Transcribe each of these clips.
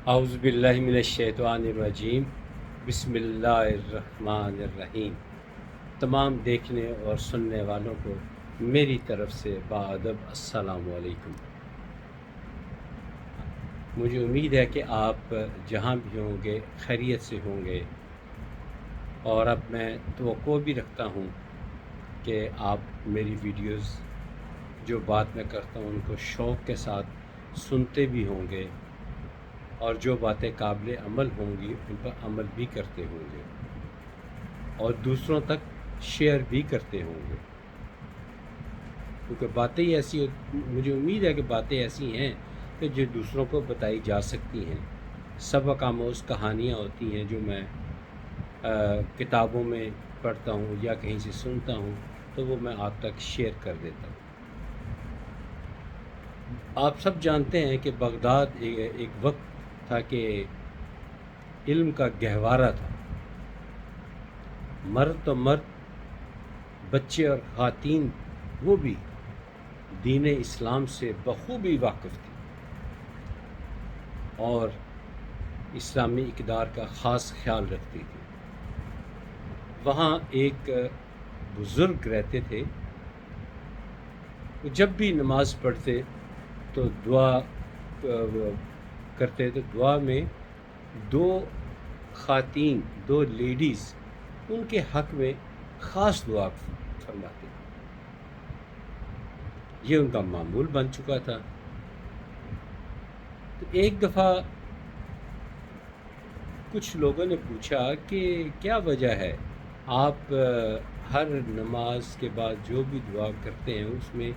اعوذ باللہ من الشیطان الرجیم، بسم اللہ الرحمن الرحیم۔ تمام دیکھنے اور سننے والوں کو میری طرف سے باادب السلام علیکم۔ مجھے امید ہے کہ آپ جہاں بھی ہوں گے خیریت سے ہوں گے، اور اب میں توقع بھی رکھتا ہوں کہ آپ میری ویڈیوز جو بات میں کرتا ہوں ان کو شوق کے ساتھ سنتے بھی ہوں گے، اور جو باتیں قابل عمل ہوں گی ان پر عمل بھی کرتے ہوں گے، اور دوسروں تک شیئر بھی کرتے ہوں گے، کیونکہ باتیں ہی ایسی مجھے امید ہے کہ باتیں ایسی ہیں کہ جو دوسروں کو بتائی جا سکتی ہیں۔ سبق آموز کہانیاں ہوتی ہیں جو میں کتابوں میں پڑھتا ہوں یا کہیں سے سنتا ہوں، تو وہ میں آپ تک شیئر کر دیتا ہوں۔ آپ سب جانتے ہیں کہ بغداد ایک وقت تھا کہ علم کا گہوارہ تھا۔ مرد تو مرد، بچے اور خواتین وہ بھی دین اسلام سے بخوبی واقف تھے اور اسلامی اقدار کا خاص خیال رکھتی تھی۔ وہاں ایک بزرگ رہتے تھے، وہ جب بھی نماز پڑھتے تو دعا کرتے، تو دعا میں دو خواتین، دو لیڈیز، ان کے حق میں خاص دعا فرماتے۔ یہ ان کا معمول بن چکا تھا۔ تو ایک دفعہ کچھ لوگوں نے پوچھا کہ کیا وجہ ہے آپ ہر نماز کے بعد جو بھی دعا کرتے ہیں اس میں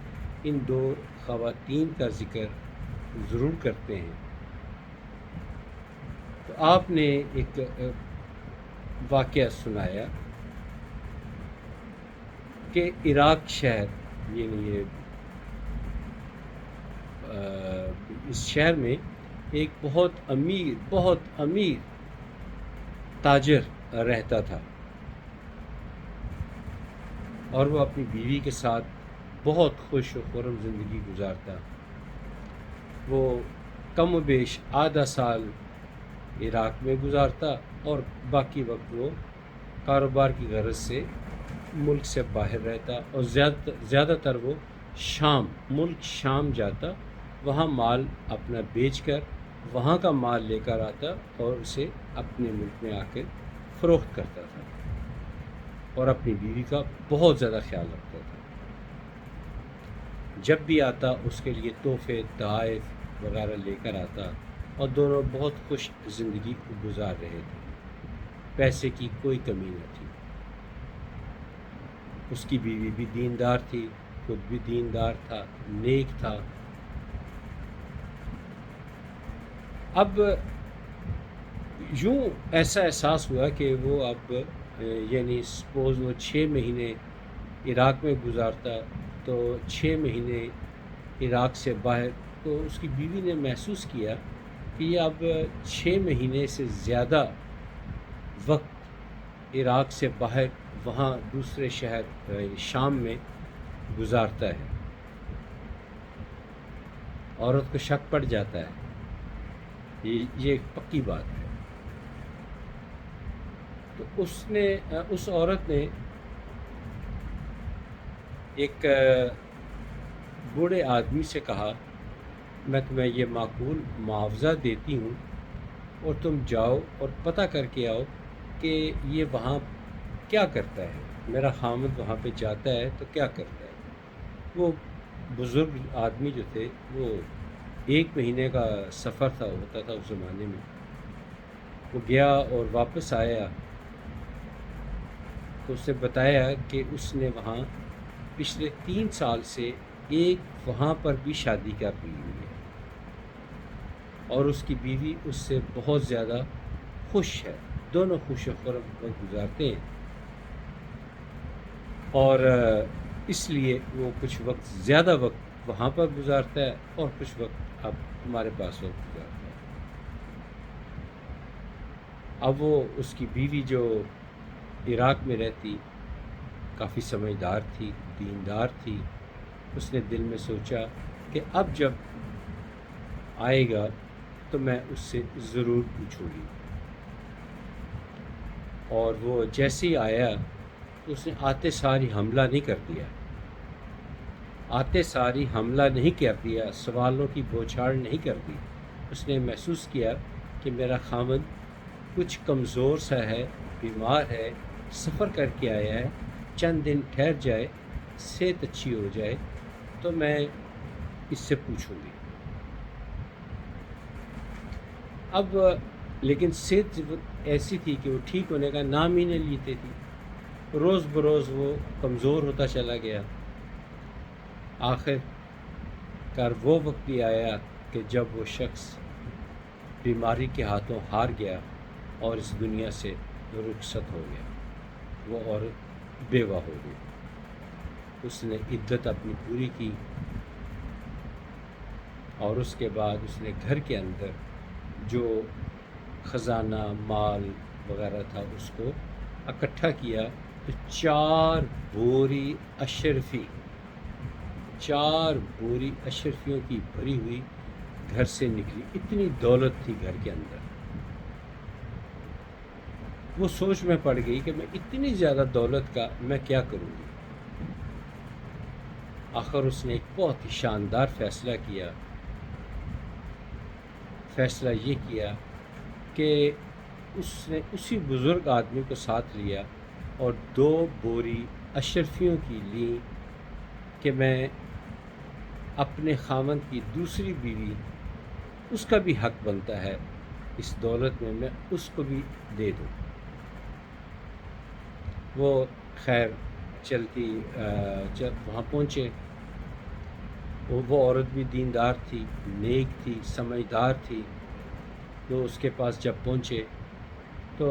ان دو خواتین کا ذکر ضرور کرتے ہیں؟ تو آپ نے ایک واقعہ سنایا کہ عراق شہر، یعنی اس شہر میں ایک بہت امیر تاجر رہتا تھا، اور وہ اپنی بیوی کے ساتھ بہت خوش و خرم زندگی گزارتا۔ وہ کم و بیش آدھا سال عراق میں گزارتا اور باقی وقت وہ کاروبار کی غرض سے ملک سے باہر رہتا، اور زیادہ تر وہ ملک شام جاتا، وہاں مال اپنا بیچ کر وہاں کا مال لے کر آتا اور اسے اپنے ملک میں آ کے فروخت کرتا تھا، اور اپنی بیوی کا بہت زیادہ خیال رکھتا تھا۔ جب بھی آتا اس کے لیے تحفے تحائف وغیرہ لے کر آتا، اور دونوں بہت خوش زندگی گزار رہے تھے، پیسے کی کوئی کمی نہ تھی۔ اس کی بیوی بھی دیندار تھی، خود بھی دیندار تھا، نیک تھا۔ اب یوں ایسا احساس ہوا کہ وہ اب یعنی سپوز وہ 6 مہینے عراق میں گزارتا تو 6 مہینے عراق سے باہر، تو اس کی بیوی نے محسوس کیا کہ یہ اب 6 مہینے سے زیادہ وقت عراق سے باہر وہاں دوسرے شہر شام میں گزارتا ہے۔ عورت کو شک پڑ جاتا ہے، یہ ایک پکی بات ہے۔ تو اس عورت نے ایک بوڑھے آدمی سے کہا، میں تمہیں یہ معقول معاوضہ دیتی ہوں اور تم جاؤ اور پتہ کر کے آؤ کہ یہ وہاں کیا کرتا ہے، میرا خامد وہاں پہ جاتا ہے تو کیا کرتا ہے۔ وہ بزرگ آدمی جو تھے، وہ 1 مہینے کا سفر ہوتا تھا اس زمانے میں، وہ گیا اور واپس آیا تو اس نے بتایا کہ اس نے وہاں پچھلے 3 سال سے ایک وہاں پر بھی شادی کر لی ہوئی ہے، اور اس کی بیوی اس سے بہت زیادہ خوش ہے، دونوں خوش و خرم وقت گزارتے ہیں، اور اس لیے وہ کچھ وقت زیادہ وقت وہاں پر گزارتا ہے اور کچھ وقت اب ہمارے پاس وقت گزارتا ہے۔ اب وہ اس کی بیوی جو عراق میں رہتی، کافی سمجھدار تھی، دیندار تھی، اس نے دل میں سوچا کہ اب جب آئے گا تو میں اس سے ضرور پوچھوں گی۔ اور وہ جیسے ہی آیا تو اس نے آتے ساری حملہ نہیں کر دیا، آتے ساری حملہ نہیں کر دیا، سوالوں کی بوچھاڑ نہیں کر دی۔ اس نے محسوس کیا کہ میرا خاوند کچھ کمزور سا ہے، بیمار ہے، سفر کر کے آیا ہے، چند دن ٹھہر جائے، صحت اچھی ہو جائے تو میں اس سے پوچھوں گی۔ اب لیکن صحت ایسی تھی کہ وہ ٹھیک ہونے کا نام ہی نہیں لیتے تھی، روز بروز وہ کمزور ہوتا چلا گیا۔ آخر کار وہ وقت بھی آیا کہ جب وہ شخص بیماری کے ہاتھوں ہار گیا اور اس دنیا سے رخصت ہو گیا۔ وہ عورت بیوہ ہو گئی۔ اس نے عدت اپنی پوری کی اور اس کے بعد اس نے گھر کے اندر جو خزانہ مال وغیرہ تھا اس کو اکٹھا کیا تو 4 بوری اشرفیوں کی بھری ہوئی گھر سے نکلی۔ اتنی دولت تھی گھر کے اندر۔ وہ سوچ میں پڑ گئی کہ میں اتنی زیادہ دولت کا میں کیا کروں گی۔ آخر اس نے ایک بہت ہی شاندار فیصلہ کیا۔ فیصلہ یہ کیا کہ اس نے اسی بزرگ آدمی کو ساتھ لیا اور 2 بوری اشرفیوں کی لی کہ میں اپنے خاوند کی دوسری بیوی، اس کا بھی حق بنتا ہے اس دولت میں اس کو بھی دے دوں۔ وہ خیر چلتی وہاں پہنچے۔ وہ عورت بھی دیندار تھی، نیک تھی، سمجھدار تھی۔ تو اس کے پاس جب پہنچے تو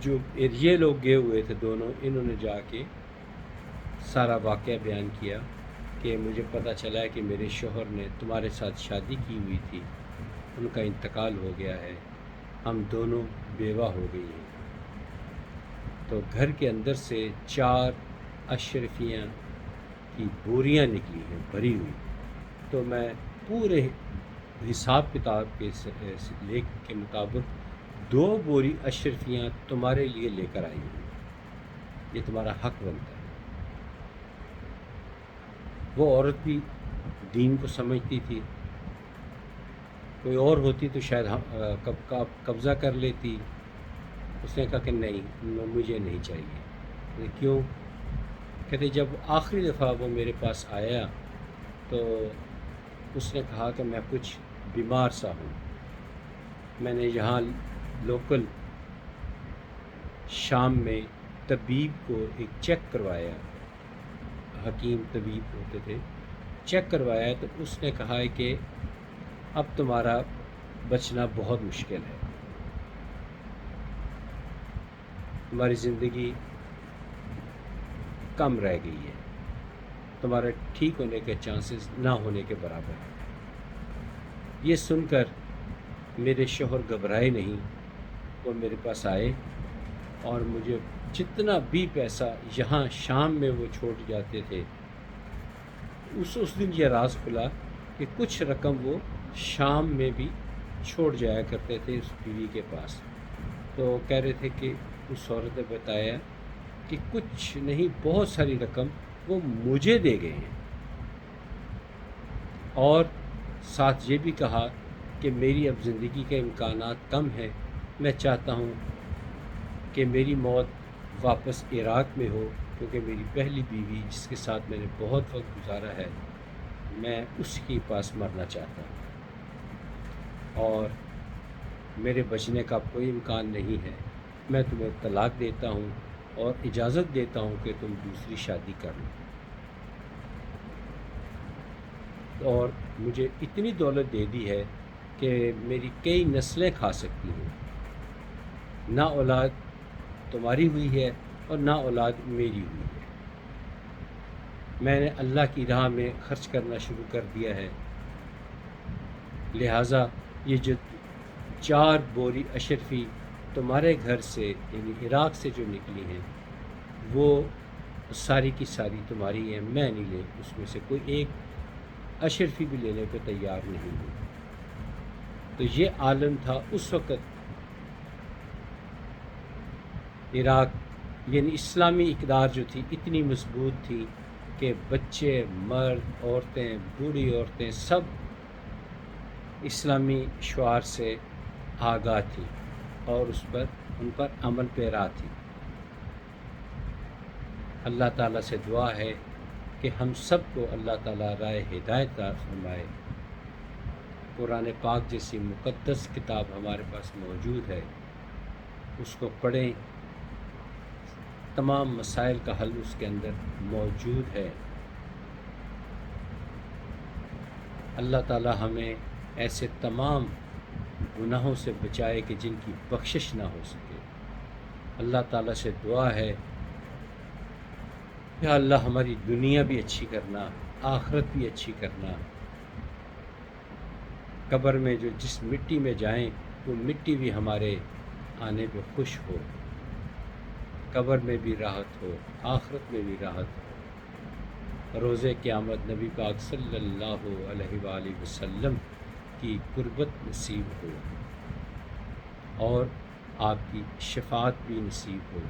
جو یہ لوگ گئے ہوئے تھے دونوں، انہوں نے جا کے سارا واقعہ بیان کیا کہ مجھے پتہ چلا ہے کہ میرے شوہر نے تمہارے ساتھ شادی کی ہوئی تھی، ان کا انتقال ہو گیا ہے، ہم دونوں بیوہ ہو گئی ہیں۔ تو گھر کے اندر سے 4 اشرفیاں کی بوریاں نکلی ہیں بھری ہوئی۔ تو میں پورے حساب کتاب کے مطابق 2 بوری اشرفیاں تمہارے لیے لے کر آئی ہوں، یہ تمہارا حق بنتا ہے۔ وہ عورت بھی دین کو سمجھتی تھی، کوئی اور ہوتی تو شاید قبضہ کر لیتی۔ اس نے کہا کہ نہیں، مجھے نہیں چاہیے۔ کیوں؟ کہتے جب آخری دفعہ وہ میرے پاس آیا تو اس نے کہا کہ میں کچھ بیمار سا ہوں، میں نے یہاں لوکل شام میں طبیب کو ایک چیک کروایا، حکیم طبیب ہوتے تھے، چیک کروایا تو اس نے کہا ہے کہ اب تمہارا بچنا بہت مشکل ہے، تمہاری زندگی کم رہ گئی ہے، تمہارے ٹھیک ہونے کے چانسز نہ ہونے کے برابر ہے۔ یہ سن کر میرے شوہر گھبرائے نہیں، وہ میرے پاس آئے اور مجھے جتنا بھی پیسہ یہاں شام میں وہ چھوڑ جاتے تھے، اس دن یہ راز کھلا کہ کچھ رقم وہ شام میں بھی چھوڑ جایا کرتے تھے اس بیوی کے پاس۔ تو کہہ رہے تھے کہ اس عورت نے بتایا کہ کچھ نہیں، بہت ساری رقم وہ مجھے دے گئے ہیں، اور ساتھ یہ بھی کہا کہ میری اب زندگی کے امکانات کم ہیں، میں چاہتا ہوں کہ میری موت واپس عراق میں ہو، کیونکہ میری پہلی بیوی جس کے ساتھ میں نے بہت وقت گزارا ہے، میں اس کے پاس مرنا چاہتا ہوں، اور میرے بچنے کا کوئی امکان نہیں ہے، میں تمہیں طلاق دیتا ہوں اور اجازت دیتا ہوں کہ تم دوسری شادی کر لو، اور مجھے اتنی دولت دے دی ہے کہ میری کئی نسلیں کھا سکتی ہیں، نہ اولاد تمہاری ہوئی ہے اور نہ اولاد میری ہوئی ہے، میں نے اللہ کی راہ میں خرچ کرنا شروع کر دیا ہے، لہٰذا یہ جو 4 بوری اشرفی تمہارے گھر سے یعنی عراق سے جو نکلی ہیں وہ ساری کی ساری تمہاری ہیں، میں نہیں لے اس میں سے کوئی ایک اشرفی بھی لینے کو تیار نہیں ہوں۔ تو یہ عالم تھا اس وقت عراق، یعنی اسلامی اقدار جو تھی اتنی مضبوط تھی کہ بچے، مرد، عورتیں، بوڑھی عورتیں سب اسلامی شعار سے آگاہ تھی اور ان پر عمل پیرا تھی۔ اللہ تعالیٰ سے دعا ہے کہ ہم سب کو اللہ تعالیٰ راہ ہدایت عطا فرمائے۔ قرآن پاک جیسی مقدس کتاب ہمارے پاس موجود ہے، اس کو پڑھیں، تمام مسائل کا حل اس کے اندر موجود ہے۔ اللہ تعالیٰ ہمیں ایسے تمام گناہوں سے بچائے کہ جن کی بخشش نہ ہو سکے۔ اللہ تعالیٰ سے دعا ہے، یا اللہ ہماری دنیا بھی اچھی کرنا، آخرت بھی اچھی کرنا۔ قبر میں جو جس مٹی میں جائیں وہ مٹی بھی ہمارے آنے پہ خوش ہو، قبر میں بھی راحت ہو، آخرت میں بھی راحت ہو، روز قیامت نبی پاک صلی اللہ علیہ وآلہ وسلم کی قربت نصیب ہو اور آپ کی شفاعت بھی نصیب ہو۔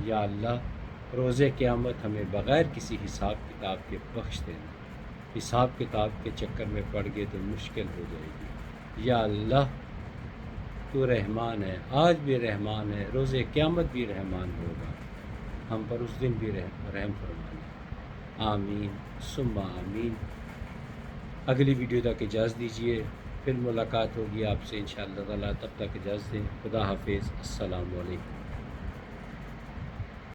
یا اللہ روز قیامت ہمیں بغیر کسی حساب کتاب کے بخش دینا، حساب کتاب کے چکر میں پڑ گئے تو مشکل ہو جائے گی۔ یا اللہ تو رحمان ہے، آج بھی رحمان ہے، روز قیامت بھی رحمان ہوگا، ہم پر اس دن بھی رحم فرمانا۔ آمین ثم آمین۔ اگلی ویڈیو تک اجازت دیجیے، پھر ملاقات ہوگی آپ سے انشاءاللہ تعالیٰ، تب تک اجازت دیں۔ خدا حافظ، السلام علیکم۔